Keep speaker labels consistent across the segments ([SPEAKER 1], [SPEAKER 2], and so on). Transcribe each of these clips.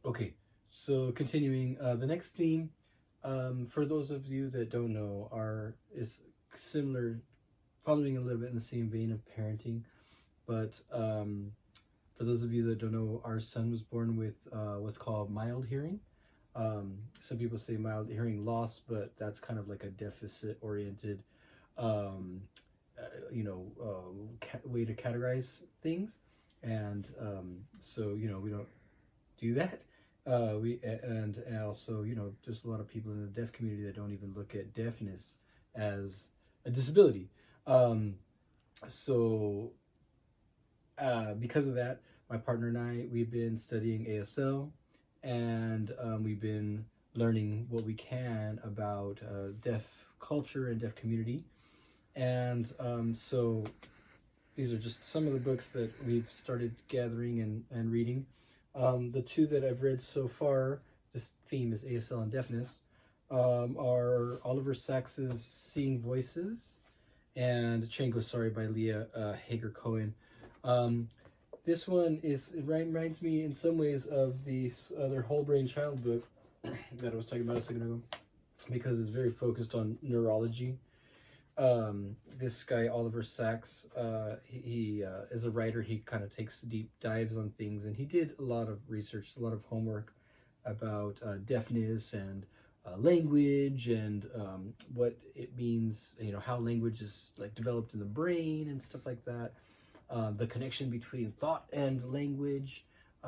[SPEAKER 1] Okay, so continuing, the next theme, for those of you that don't know, is similar, following a little bit in the same vein of parenting. But for those of you that don't know, our son was born with what's called mild hearing. Some people say mild hearing loss, but that's kind of like a deficit-oriented, um, way to categorize things. And so we don't do that. We and also just a lot of people in the deaf community that don't even look at deafness as a disability. Um, so because of that, my partner and we've been studying ASL, and we've been learning what we can about deaf culture and deaf community. And so these are just some of the books that we've started gathering and reading. The two that I've read so far, this theme is ASL and deafness, are Oliver Sacks's Seeing Voices and Chango Sorry by Leah, Hager, Cohen. This one reminds me in some ways of the other Whole Brain Child book that I was talking about a second ago, because it's very focused on neurology. This guy Oliver Sacks, he is a writer. He kind of takes deep dives on things, and he did a lot of research, a lot of homework about deafness and language, and what it means, how language is like developed in the brain and stuff like that. The connection between thought and language,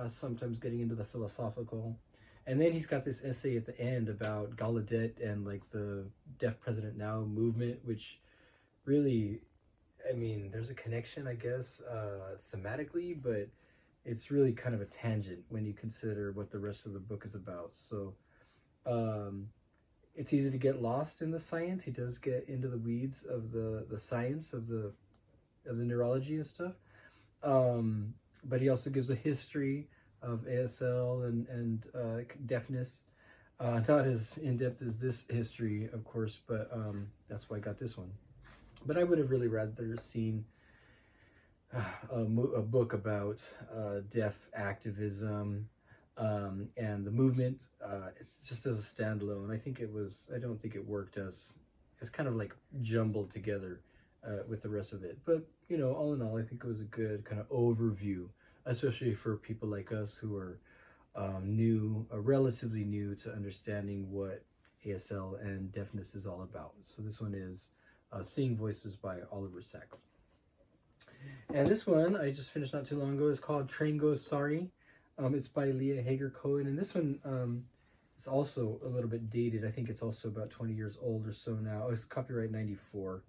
[SPEAKER 1] sometimes getting into the philosophical. And then he's got this essay at the end about Gallaudet and like the Deaf President Now movement, which really, I mean, there's a connection, I guess, thematically, but it's really kind of a tangent when you consider what the rest of the book is about. So it's easy to get lost in the science. He does get into the weeds of the science of the neurology and stuff. But he also gives a history of ASL and deafness. Not as in-depth as this history, of course, but that's why I got this one. But I would have really rather seen a book about deaf activism and the movement. It's just as a standalone. I don't think it worked as kind of like jumbled together with the rest of it. But all in all, I think it was a good kind of overview, especially for people like us who are relatively new to understanding what ASL and deafness is all about. So this one is Seeing Voices by Oliver Sacks. And this one I just finished not too long ago is called Chango Sorry. It's by Leah, Hager, Cohen. And this one is also a little bit dated. I think it's also about 20 years old or so now. Oh, it's copyright 94.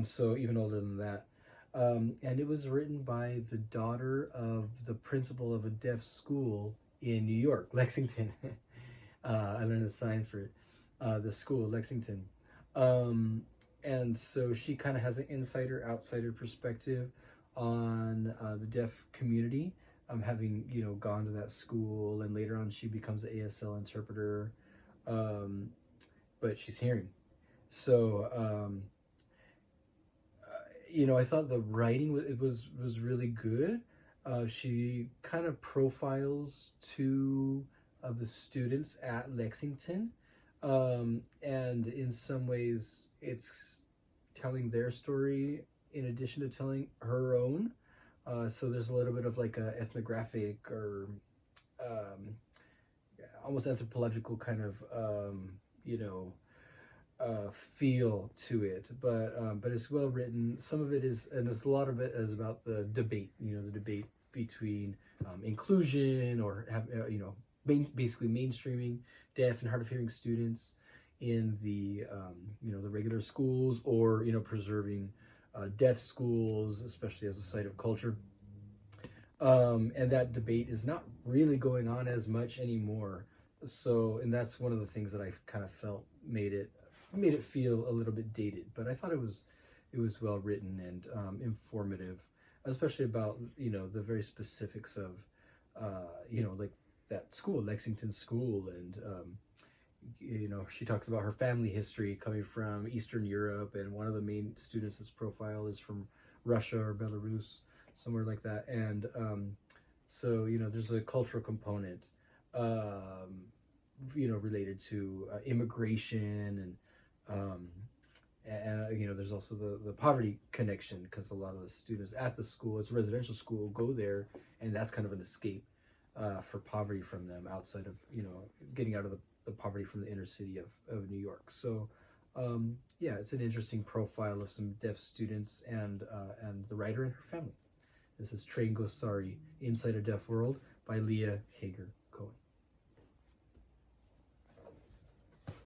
[SPEAKER 1] So even older than that. And it was written by the daughter of the principal of a deaf school in New York, Lexington. I learned the science for it. The school, Lexington. And so she kind of has an insider-outsider perspective on the deaf community, having gone to that school, and later on she becomes an ASL interpreter, but she's hearing. So I thought the writing was really good. She kind of profiles two of the students at Lexington, and in some ways it's telling their story in addition to telling her own. So there's a little bit of like a ethnographic or almost anthropological kind of feel to it, but it's well written. Some of it is, and a lot of it is about the debate. The debate between inclusion or basically mainstreaming deaf and hard of hearing students in the the regular schools, or preserving deaf schools, especially as a site of culture. And that debate is not really going on as much anymore. So, and that's one of the things that I kind of felt made it feel a little bit dated. But I thought it was well written and informative, especially about the very specifics of like that school, Lexington School, and she talks about her family history coming from Eastern Europe, and one of the main students' profile is from Russia or Belarus, somewhere like that. And so there's a cultural component related to immigration and there's also the poverty connection, because a lot of the students at the school, it's a residential school, go there, and that's kind of an escape for poverty from them, outside of getting out of the poverty from the inner city of New York. So yeah, it's an interesting profile of some deaf students and the writer and her family. This is Train Gosari, Inside a Deaf World by Leah Hager.